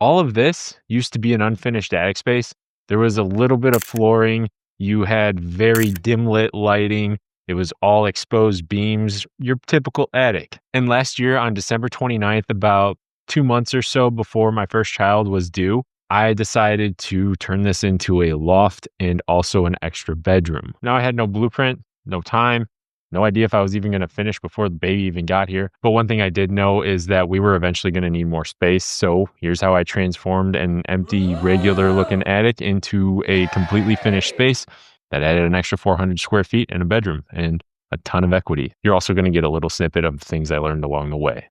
All of this used to be an unfinished attic space. There was a little bit of flooring. You had very dim lit lighting. It was all exposed beams, your typical attic. And last year on December 29th, about 2 months or so before my first child was due, I decided to turn this into a loft and also an extra bedroom. Now I had no blueprint, no time, no idea if I was even going to finish before the baby even got here. But one thing I did know is that we were eventually going to need more space. So here's how I transformed an empty, regular looking attic into a completely finished space that added an extra 400 square feet and a bedroom and a ton of equity. You're also going to get a little snippet of things I learned along the way.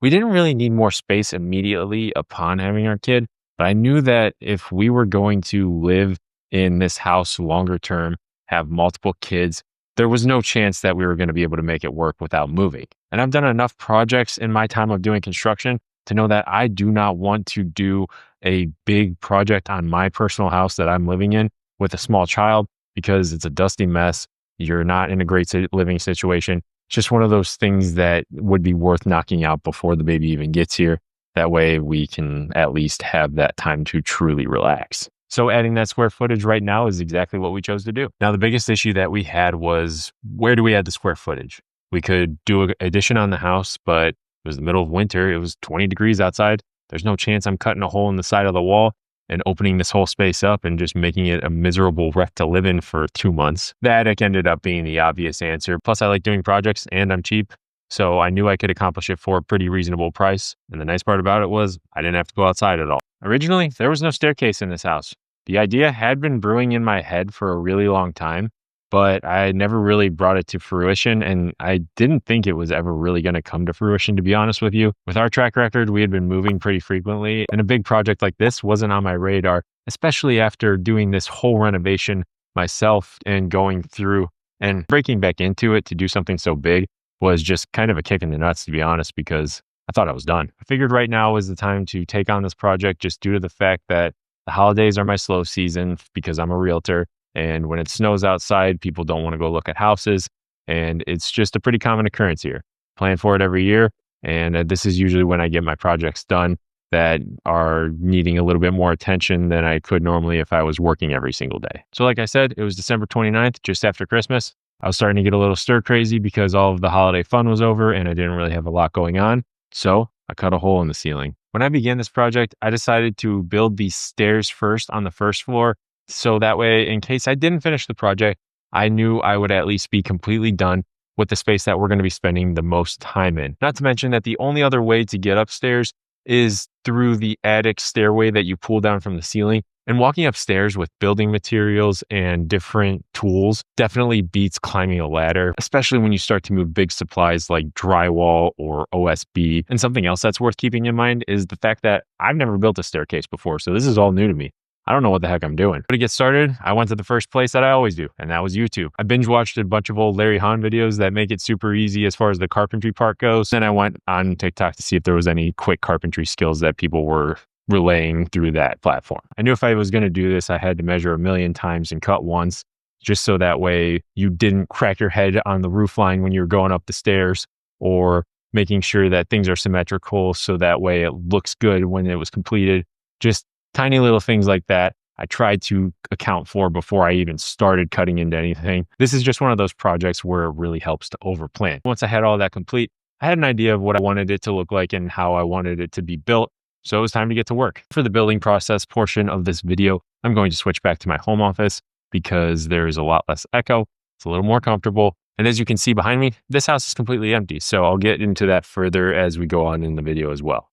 We didn't really need more space immediately upon having our kid, but I knew that if we were going to live in this house longer term, have multiple kids, there was no chance that we were going to be able to make it work without moving. And I've done enough projects in my time of doing construction to know that I do not want to do a big project on my personal house that I'm living in with a small child because it's a dusty mess. You're not in a great living situation. It's just one of those things that would be worth knocking out before the baby even gets here. That way we can at least have that time to truly relax. So adding that square footage right now is exactly what we chose to do. Now, the biggest issue that we had was, where do we add the square footage? We could do an addition on the house, but it was the middle of winter. It was 20 degrees outside. There's no chance I'm cutting a hole in the side of the wall and opening this whole space up and just making it a miserable wreck to live in for 2 months. The attic ended up being the obvious answer. Plus, I like doing projects and I'm cheap. So I knew I could accomplish it for a pretty reasonable price. And the nice part about it was I didn't have to go outside at all. Originally, there was no staircase in this house. The idea had been brewing in my head for a really long time, but I never really brought it to fruition. And I didn't think it was ever really going to come to fruition, to be honest with you. With our track record, we had been moving pretty frequently, and a big project like this wasn't on my radar, especially after doing this whole renovation myself and going through and breaking back into it to do something so big was just kind of a kick in the nuts, to be honest, because I thought I was done. I figured right now was the time to take on this project just due to the fact that the holidays are my slow season because I'm a realtor. And when it snows outside, people don't want to go look at houses. And it's just a pretty common occurrence here. Plan for it every year. And this is usually when I get my projects done that are needing a little bit more attention than I could normally if I was working every single day. So like I said, it was December 29th, just after Christmas. I was starting to get a little stir crazy because all of the holiday fun was over and I didn't really have a lot going on. So I cut a hole in the ceiling. When I began this project, I decided to build these stairs first on the first floor. So that way, in case I didn't finish the project, I knew I would at least be completely done with the space that we're going to be spending the most time in. Not to mention that the only other way to get upstairs is through the attic stairway that you pull down from the ceiling. And walking upstairs with building materials and different tools definitely beats climbing a ladder, especially when you start to move big supplies like drywall or OSB. And something else that's worth keeping in mind is the fact that I've never built a staircase before, so this is all new to me. I don't know what the heck I'm doing. But to get started, I went to the first place that I always do, and that was YouTube. I binge watched a bunch of old Larry Hahn videos that make it super easy as far as the carpentry part goes. Then I went on TikTok to see if there was any quick carpentry skills that people were relaying through that platform. I knew if I was going to do this, I had to measure 1,000,000 times and cut once, just so that way you didn't crack your head on the roof line when you're going up the stairs, or making sure that things are symmetrical so that way it looks good when it was completed. Just tiny little things like that I tried to account for before I even started cutting into anything. This is just one of those projects where it really helps to overplan. Once I had all that complete, I had an idea of what I wanted it to look like and how I wanted it to be built. So it was time to get to work. For the building process portion of this video, I'm going to switch back to my home office because there's a lot less echo. It's a little more comfortable. And as you can see behind me, this house is completely empty. So I'll get into that further as we go on in the video as well.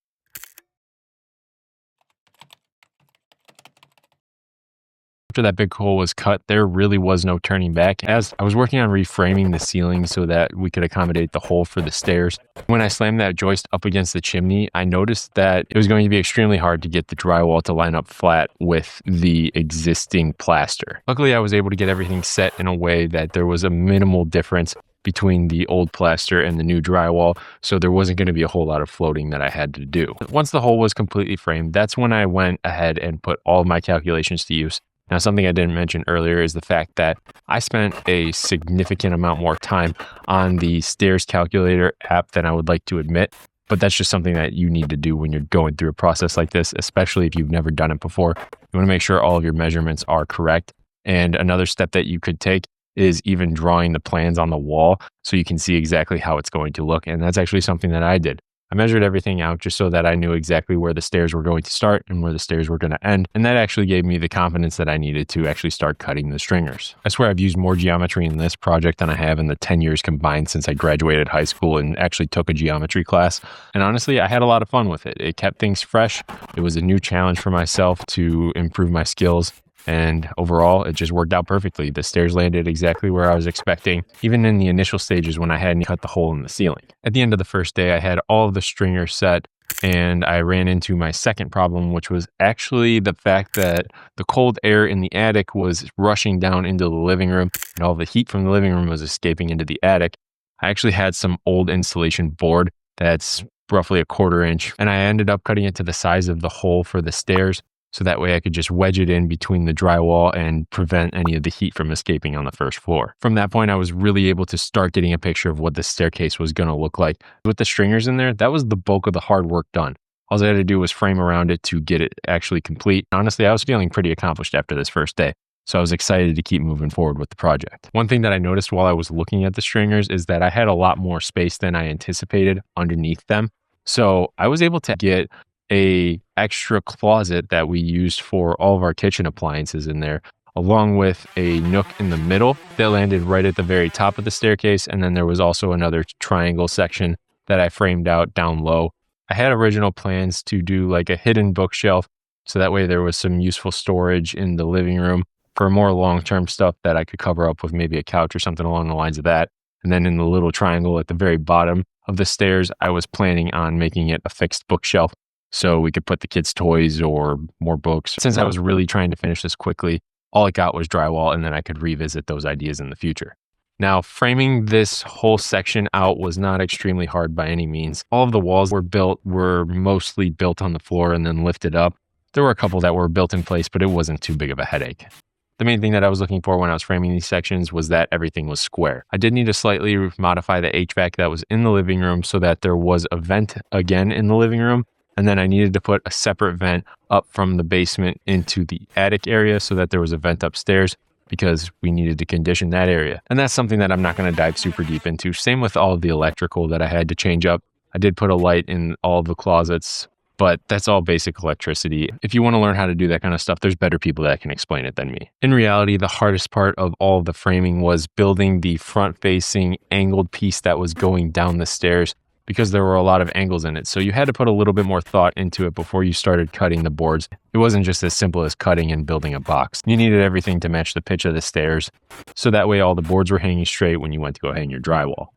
After that big hole was cut, there really was no turning back, as I was working on reframing the ceiling so that we could accommodate the hole for the stairs. When I slammed that joist up against the chimney, I noticed that it was going to be extremely hard to get the drywall to line up flat with the existing plaster. Luckily, I was able to get everything set in a way that there was a minimal difference between the old plaster and the new drywall, so there wasn't going to be a whole lot of floating that I had to do. Once the hole was completely framed, that's when I went ahead and put all of my calculations to use Now, something I didn't mention earlier is the fact that I spent a significant amount more time on the stairs calculator app than I would like to admit. But that's just something that you need to do when you're going through a process like this, especially if you've never done it before. You want to make sure all of your measurements are correct. And another step that you could take is even drawing the plans on the wall so you can see exactly how it's going to look. And that's actually something that I did. I measured everything out just so that I knew exactly where the stairs were going to start and where the stairs were going to end. And that actually gave me the confidence that I needed to actually start cutting the stringers. I swear I've used more geometry in this project than I have in the 10 years combined since I graduated high school and actually took a geometry class. And honestly, I had a lot of fun with it. It kept things fresh. It was a new challenge for myself to improve my skills. And overall, it just worked out perfectly. The stairs landed exactly where I was expecting, even in the initial stages when I hadn't cut the hole in the ceiling. At the end of the first day, I had all of the stringers set, and I ran into my second problem, which was actually the fact that the cold air in the attic was rushing down into the living room, and all the heat from the living room was escaping into the attic. I actually had some old insulation board that's roughly a 1/4 inch, and I ended up cutting it to the size of the hole for the stairs. So that way I could just wedge it in between the drywall and prevent any of the heat from escaping on the first floor. From that point, I was really able to start getting a picture of what the staircase was going to look like. With the stringers in there, that was the bulk of the hard work done. All I had to do was frame around it to get it actually complete. Honestly, I was feeling pretty accomplished after this first day. So I was excited to keep moving forward with the project. One thing that I noticed while I was looking at the stringers is that I had a lot more space than I anticipated underneath them. So I was able to get a extra closet that we used for all of our kitchen appliances in there, along with a nook in the middle that landed right at the very top of the staircase. And then there was also another triangle section that I framed out down low. I had original plans to do like a hidden bookshelf, so that way there was some useful storage in the living room for more long-term stuff that I could cover up with maybe a couch or something along the lines of that. And then in the little triangle at the very bottom of the stairs, I was planning on making it a fixed bookshelf, so we could put the kids' toys or more books. Since I was really trying to finish this quickly, all it got was drywall, and then I could revisit those ideas in the future. Now, framing this whole section out was not extremely hard by any means. All of the walls were mostly built on the floor and then lifted up. There were a couple that were built in place, but it wasn't too big of a headache. The main thing that I was looking for when I was framing these sections was that everything was square. I did need to slightly modify the HVAC that was in the living room so that there was a vent again in the living room. And then I needed to put a separate vent up from the basement into the attic area so that there was a vent upstairs, because we needed to condition that area. And that's something that I'm not going to dive super deep into. Same with all of the electrical that I had to change up. I did put a light in all of the closets, but that's all basic electricity. If you want to learn how to do that kind of stuff, there's better people that can explain it than me. In reality, the hardest part of all of the framing was building the front-facing angled piece that was going down the stairs, because there were a lot of angles in it. So you had to put a little bit more thought into it before you started cutting the boards. It wasn't just as simple as cutting and building a box. You needed everything to match the pitch of the stairs, so that way all the boards were hanging straight when you went to go hang your drywall.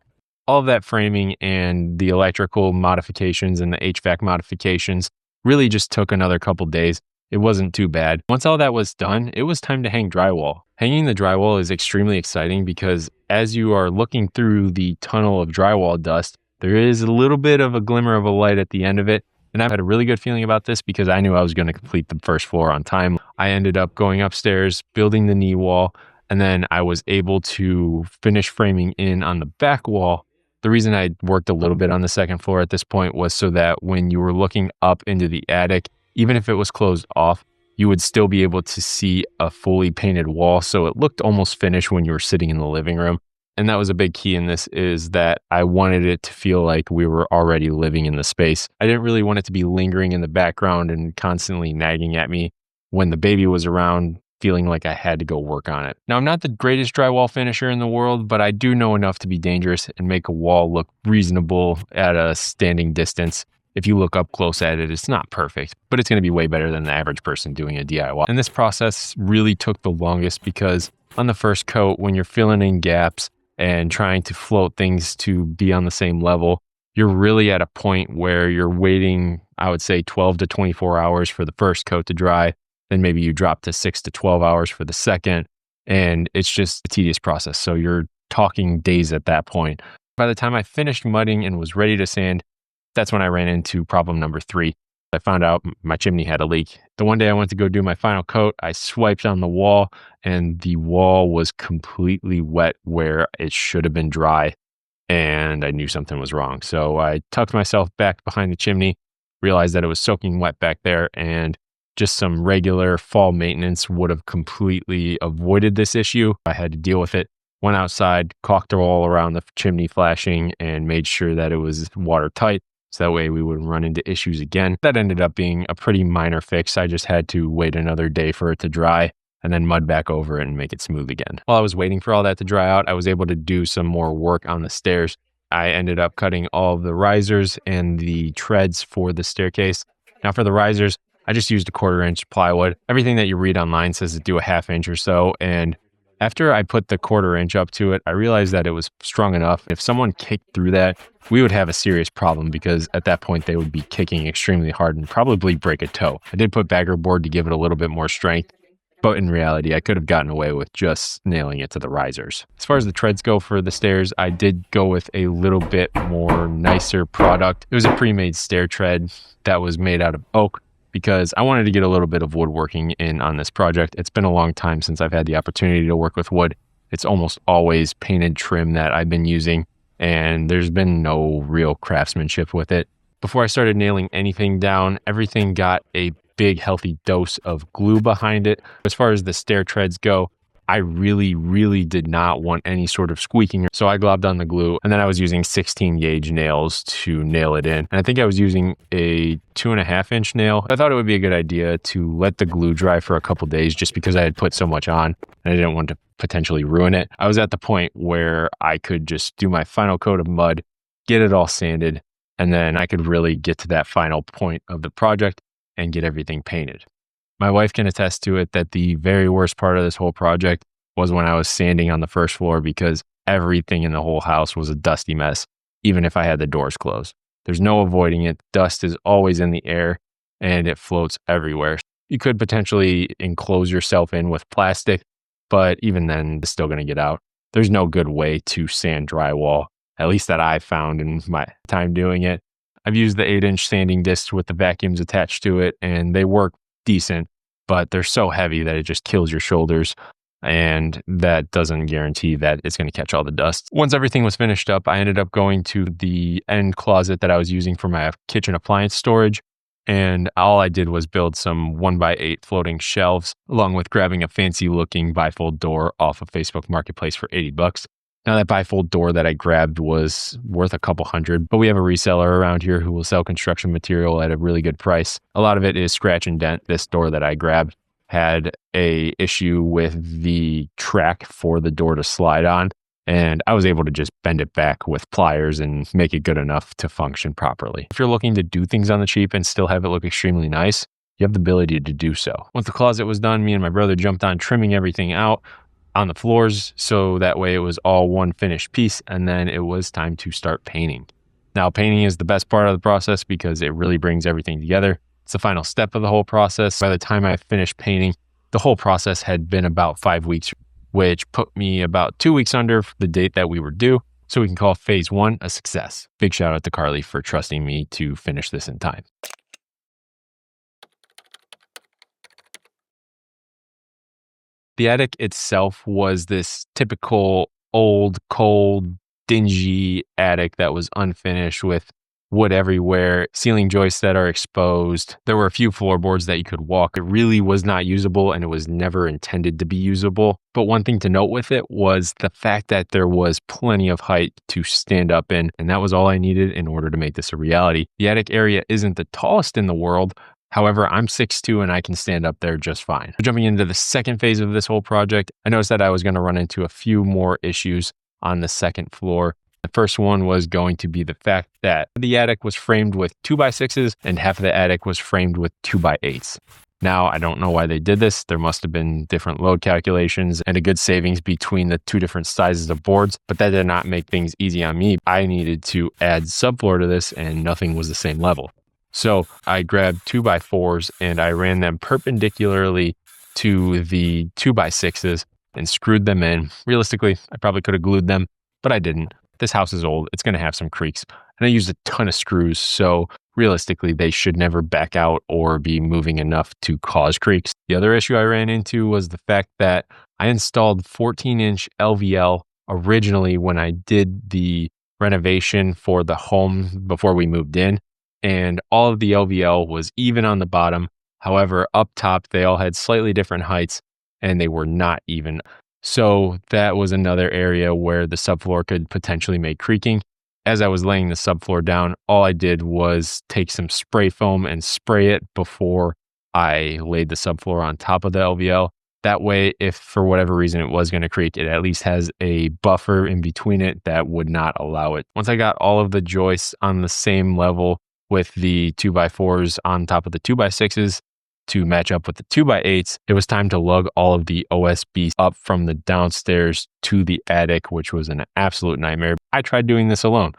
All of that framing and the electrical modifications and the HVAC modifications really just took another couple days. It wasn't too bad. Once all that was done, it was time to hang drywall. Hanging the drywall is extremely exciting because as you are looking through the tunnel of drywall dust, there is a little bit of a glimmer of a light at the end of it. And I had a really good feeling about this because I knew I was going to complete the first floor on time. I ended up going upstairs, building the knee wall, and then I was able to finish framing in on the back wall. The reason I worked a little bit on the second floor at this point was so that when you were looking up into the attic, even if it was closed off, you would still be able to see a fully painted wall. So it looked almost finished when you were sitting in the living room. And that was a big key in this, is that I wanted it to feel like we were already living in the space. I didn't really want it to be lingering in the background and constantly nagging at me when the baby was around, feeling like I had to go work on it. Now, I'm not the greatest drywall finisher in the world, but I do know enough to be dangerous and make a wall look reasonable at a standing distance. If you look up close at it, it's not perfect, but it's going to be way better than the average person doing a DIY. And this process really took the longest because on the first coat, when you're filling in gaps and trying to float things to be on the same level, you're really at a point where you're waiting, I would say 12 to 24 hours for the first coat to dry. Then maybe you drop to 6 to 12 hours for the second. And it's just a tedious process. So you're talking days at that point. By the time I finished mudding and was ready to sand, that's when I ran into problem number 3. I found out my chimney had a leak. The one day I went to go do my final coat, I swiped on the wall and the wall was completely wet where it should have been dry. And I knew something was wrong. So I tucked myself back behind the chimney, realized that it was soaking wet back there, and just some regular fall maintenance would have completely avoided this issue. I had to deal with it. Went outside, caulked the wall around the chimney flashing, and made sure that it was watertight. So that way we wouldn't run into issues again. That ended up being a pretty minor fix. I just had to wait another day for it to dry and then mud back over it and make it smooth again. While I was waiting for all that to dry out, I was able to do some more work on the stairs. I ended up cutting all of the risers and the treads for the staircase. Now for the risers, I just used a 1/4-inch plywood. Everything that you read online says to do a 1/2 inch or so. And after I put the 1/4 inch up to it, I realized that it was strong enough. If someone kicked through that, we would have a serious problem because at that point they would be kicking extremely hard and probably break a toe. I did put bagger board to give it a little bit more strength, but in reality, I could have gotten away with just nailing it to the risers. As far as the treads go for the stairs, I did go with a little bit more nicer product. It was a pre-made stair tread that was made out of oak because I wanted to get a little bit of woodworking in on this project. It's been a long time since I've had the opportunity to work with wood. It's almost always painted trim that I've been using, and there's been no real craftsmanship with it. Before I started nailing anything down, everything got a big healthy dose of glue behind it. As far as the stair treads go, I really did not want any sort of squeaking. So I globbed on the glue and then I was using 16 gauge nails to nail it in. And I think I was using a 2.5-inch nail. I thought it would be a good idea to let the glue dry for a couple days just because I had put so much on and I didn't want to potentially ruin it. I was at the point where I could just do my final coat of mud, get it all sanded, and then I could really get to that final point of the project and get everything painted. My wife can attest to it that the very worst part of this whole project was when I was sanding on the first floor because everything in the whole house was a dusty mess, even if I had the doors closed. There's no avoiding it. Dust is always in the air and it floats everywhere. You could potentially enclose yourself in with plastic, but even then it's still going to get out. There's no good way to sand drywall, at least that I've found in my time doing it. I've used the 8-inch sanding discs with the vacuums attached to it, and they work decent, but they're so heavy that it just kills your shoulders, and that doesn't guarantee that it's going to catch all the dust. Once everything was finished up, I ended up going to the end closet that I was using for my kitchen appliance storage, and all I did was build some 1x8 floating shelves, along with grabbing a fancy looking bifold door off of Facebook Marketplace for $80. Now that bifold door that I grabbed was worth a couple hundred, but we have a reseller around here who will sell construction material at a really good price. A lot of it is scratch and dent. This door that I grabbed had a issue with the track for the door to slide on, and I was able to just bend it back with pliers and make it good enough to function properly. If you're looking to do things on the cheap and still have it look extremely nice, you have the ability to do so. Once the closet was done, me and my brother jumped on trimming everything out on the floors, so that way it was all one finished piece, and then it was time to start painting. Now, painting is the best part of the process because it really brings everything together. It's the final step of the whole process. By the time I finished painting, the whole process had been about 5 weeks, which put me about 2 weeks under the date that we were due, so we can call phase 1 a success. Big shout out to Carly for trusting me to finish this in time. The attic itself was this typical old, cold, dingy attic that was unfinished with wood everywhere, ceiling joists that are exposed. There were a few floorboards that you could walk. It really was not usable and it was never intended to be usable. But one thing to note with it was the fact that there was plenty of height to stand up in, and that was all I needed in order to make this a reality. The attic area isn't the tallest in the world. However, I'm 6'2" and I can stand up there just fine. Jumping into the second phase of this whole project, I noticed that I was going to run into a few more issues on the second floor. The first one was going to be the fact that the attic was framed with 2x6s and half of the attic was framed with 2x8s. Now, I don't know why they did this. There must have been different load calculations and a good savings between the two different sizes of boards, but that did not make things easy on me. I needed to add subfloor to this and nothing was the same level. So I grabbed 2x4s and I ran them perpendicularly to the 2x6s and screwed them in. Realistically, I probably could have glued them, but I didn't. This house is old. It's going to have some creaks. And I used a ton of screws. So realistically, they should never back out or be moving enough to cause creaks. The other issue I ran into was the fact that I installed 14-inch LVL originally when I did the renovation for the home before we moved in, and all of the LVL was even on the bottom. However, up top, they all had slightly different heights and they were not even. So that was another area where the subfloor could potentially make creaking. As I was laying the subfloor down, all I did was take some spray foam and spray it before I laid the subfloor on top of the LVL. That way, if for whatever reason it was going to creak, it at least has a buffer in between it that would not allow it. Once I got all of the joists on the same level with the 2x4s on top of the 2x6s to match up with the 2x8s, it was time to lug all of the OSB up from the downstairs to the attic, which was an absolute nightmare. I tried doing this alone.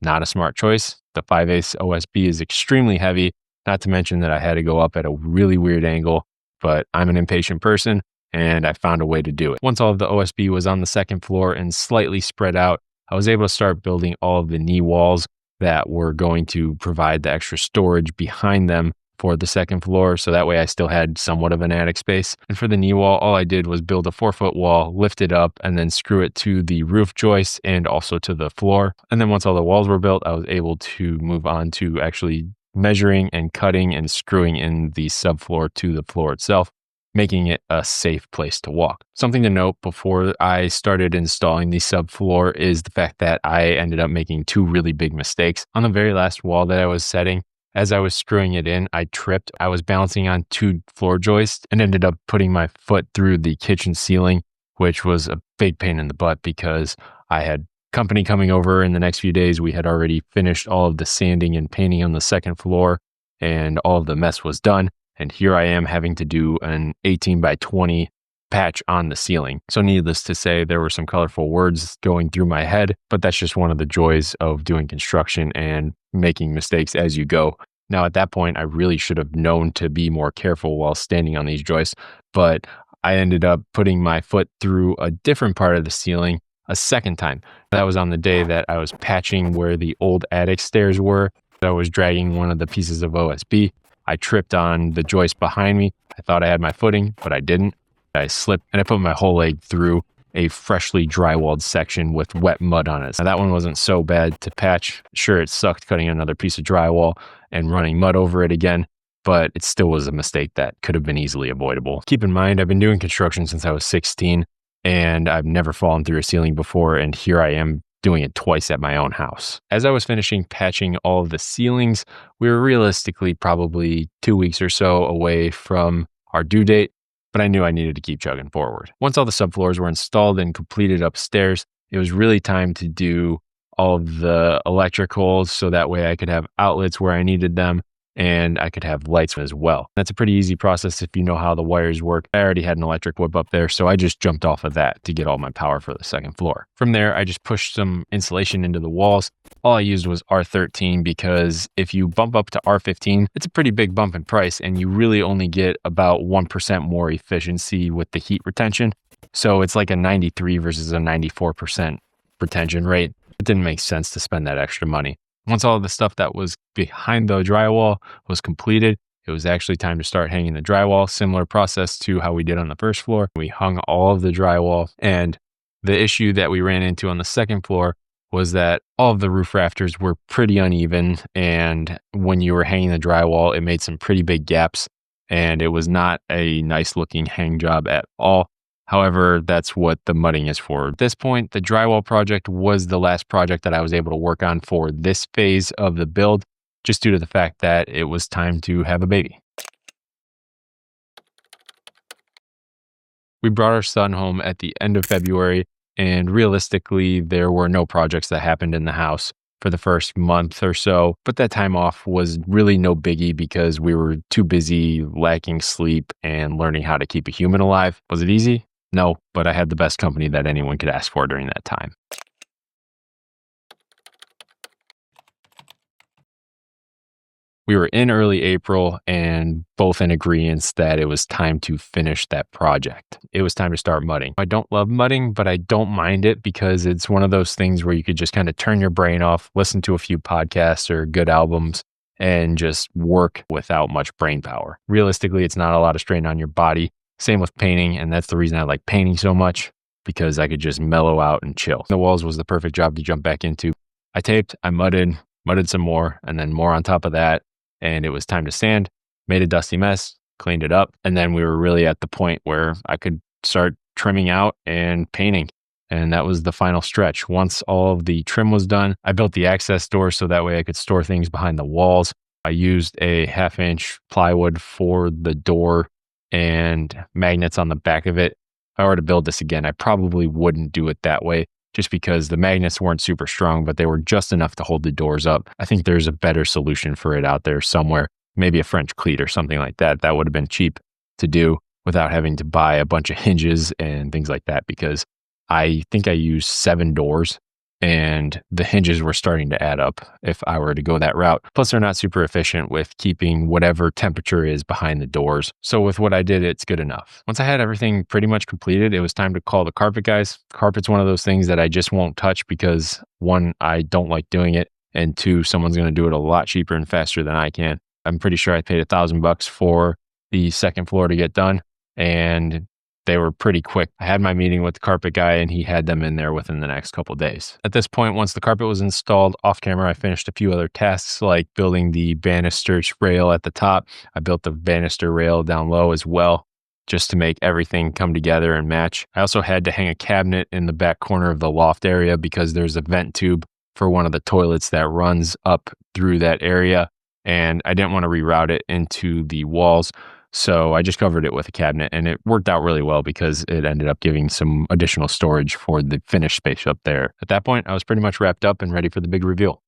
Not a smart choice. The 5/8 OSB is extremely heavy, not to mention that I had to go up at a really weird angle, but I'm an impatient person and I found a way to do it. Once all of the OSB was on the second floor and slightly spread out, I was able to start building all of the knee walls that were going to provide the extra storage behind them for the second floor. So that way I still had somewhat of an attic space. And for the knee wall, all I did was build a 4-foot wall, lift it up, and then screw it to the roof joist and also to the floor. And then once all the walls were built, I was able to move on to actually measuring and cutting and screwing in the subfloor to the floor itself, making it a safe place to walk. Something to note before I started installing the subfloor is the fact that I ended up making 2 really big mistakes. On the very last wall that I was setting, as I was screwing it in, I tripped. I was balancing on 2 floor joists and ended up putting my foot through the kitchen ceiling, which was a big pain in the butt because I had company coming over in the next few days. We had already finished all of the sanding and painting on the second floor and all of the mess was done. And here I am having to do an 18 by 20 patch on the ceiling. So needless to say, there were some colorful words going through my head, but that's just one of the joys of doing construction and making mistakes as you go. Now, at that point, I really should have known to be more careful while standing on these joists, but I ended up putting my foot through a different part of the ceiling a second time. That was on the day that I was patching where the old attic stairs were. I was dragging one of the pieces of OSB. I tripped on the joist behind me. I thought I had my footing, but I didn't. I slipped and I put my whole leg through a freshly drywalled section with wet mud on it. Now, that one wasn't so bad to patch. Sure, it sucked cutting another piece of drywall and running mud over it again, but it still was a mistake that could have been easily avoidable. Keep in mind, I've been doing construction since I was 16 and I've never fallen through a ceiling before, and here I am doing it twice at my own house. As I was finishing patching all of the ceilings, we were realistically probably 2 weeks or so away from our due date, but I knew I needed to keep chugging forward. Once all the subfloors were installed and completed upstairs, it was really time to do all of the electricals so that way I could have outlets where I needed them and I could have lights as well. That's a pretty easy process if you know how the wires work. I already had an electric whip up there, so I just jumped off of that to get all my power for the second floor. From there, I just pushed some insulation into the walls. All I used was R13 because if you bump up to R15, it's a pretty big bump in price and you really only get about 1% more efficiency with the heat retention. So it's like a 93 versus a 94% retention rate. It didn't make sense to spend that extra money. Once all of the stuff that was behind the drywall was completed, it was actually time to start hanging the drywall. Similar process to how we did on the first floor. We hung all of the drywall, and the issue that we ran into on the second floor was that all of the roof rafters were pretty uneven, and when you were hanging the drywall, it made some pretty big gaps, and it was not a nice looking hang job at all. However, that's what the mudding is for. At this point, the drywall project was the last project that I was able to work on for this phase of the build, just due to the fact that it was time to have a baby. We brought our son home at the end of February, and realistically, there were no projects that happened in the house for the first month or so, but that time off was really no biggie because we were too busy lacking sleep and learning how to keep a human alive. Was it easy? No, but I had the best company that anyone could ask for during that time. We were in early April and both in agreement that it was time to finish that project. It was time to start mudding. I don't love mudding, but I don't mind it because it's one of those things where you could just kind of turn your brain off, listen to a few podcasts or good albums, and just work without much brain power. Realistically, it's not a lot of strain on your body. Same with painting, and that's the reason I like painting so much, because I could just mellow out and chill. The walls was the perfect job to jump back into. I taped, I mudded some more, and then more on top of that, and it was time to sand. Made a dusty mess, cleaned it up, and then we were really at the point where I could start trimming out and painting. And that was the final stretch. Once all of the trim was done, I built the access door so that way I could store things behind the walls. I used a 1/2-inch plywood for the door and magnets on the back of it. If I were to build this again, I probably wouldn't do it that way, just because the magnets weren't super strong, but they were just enough to hold the doors up. I think there's a better solution for it out there somewhere, maybe a French cleat or something like that. That would have been cheap to do without having to buy a bunch of hinges and things like that, because I think I used 7 doors and the hinges were starting to add up if I were to go that route. Plus, they're not super efficient with keeping whatever temperature is behind the doors. So with what I did, it's good enough. Once I had everything pretty much completed, it was time to call the carpet guys. Carpet's one of those things that I just won't touch because 1, I don't like doing it, and 2, someone's going to do it a lot cheaper and faster than I can. I'm pretty sure I paid $1,000 for the second floor to get done, and they were pretty quick. I had my meeting with the carpet guy and he had them in there within the next couple of days. At this point, once the carpet was installed off camera, I finished a few other tasks like building the banister rail at the top. I built the banister rail down low as well, just to make everything come together and match. I also had to hang a cabinet in the back corner of the loft area because there's a vent tube for one of the toilets that runs up through that area, and I didn't want to reroute it into the walls. So I just covered it with a cabinet, and it worked out really well because it ended up giving some additional storage for the finished space up there. At that point, I was pretty much wrapped up and ready for the big reveal.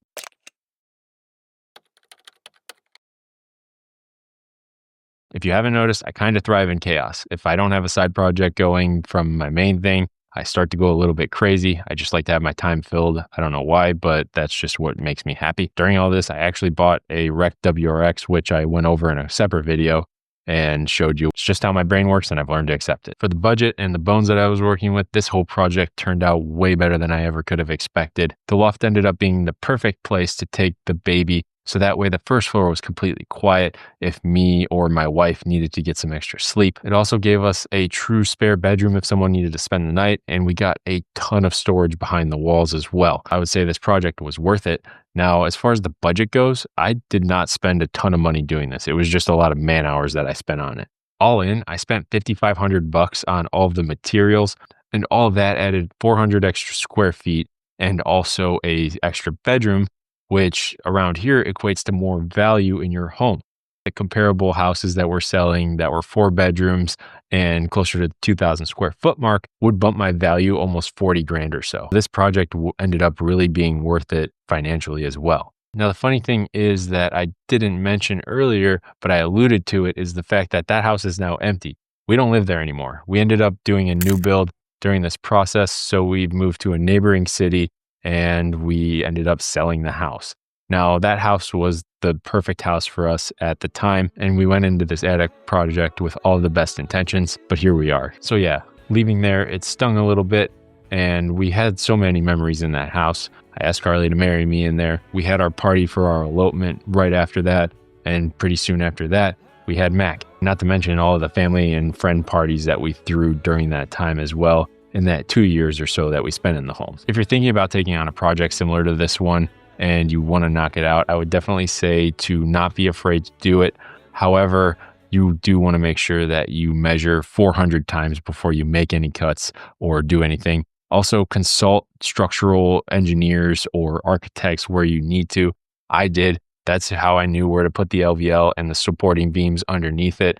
If you haven't noticed, I kind of thrive in chaos. If I don't have a side project going from my main thing, I start to go a little bit crazy. I just like to have my time filled. I don't know why, but that's just what makes me happy. During all this, I actually bought a Rec WRX, which I went over in a separate video and showed you just how my brain works, and I've learned to accept it. For the budget and the bones that I was working with, this whole project turned out way better than I ever could have expected. The loft ended up being the perfect place to take the baby, so that way the first floor was completely quiet if me or my wife needed to get some extra sleep. It also gave us a true spare bedroom if someone needed to spend the night, and we got a ton of storage behind the walls as well. I would say this project was worth it. Now, as far as the budget goes, I did not spend a ton of money doing this. It was just a lot of man hours that I spent on it. All in, I spent $5,500 on all of the materials, and all of that added 400 extra square feet and also a extra bedroom, which around here equates to more value in your home. The comparable houses that we're selling that were 4 bedrooms and closer to the 2,000 square foot mark would bump my value almost 40 grand or so. This project ended up really being worth it financially as well. Now, the funny thing is that I didn't mention earlier, but I alluded to it, is the fact that that house is now empty. We don't live there anymore. We ended up doing a new build during this process, so we've moved to a neighboring city and we ended up selling the house. Now, that house was the perfect house for us at the time, and we went into this attic project with all the best intentions, but here we are. So yeah, leaving there, it stung a little bit, and we had so many memories in that house. I asked Carly to marry me in there. We had our party for our elopement right after that, and pretty soon after that, we had Mac. Not to mention all of the family and friend parties that we threw during that time as well, in that 2 years or so that we spent in the home. If you're thinking about taking on a project similar to this one, and you want to knock it out, I would definitely say to not be afraid to do it. However, you do want to make sure that you measure 400 times before you make any cuts or do anything. Also, consult structural engineers or architects where you need to. I did. That's how I knew where to put the LVL and the supporting beams underneath it,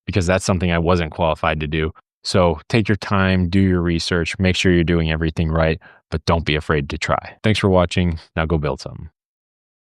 because that's something I wasn't qualified to do. So take your time, do your research, make sure you're doing everything right, but don't be afraid to try. Thanks for watching. Now go build something.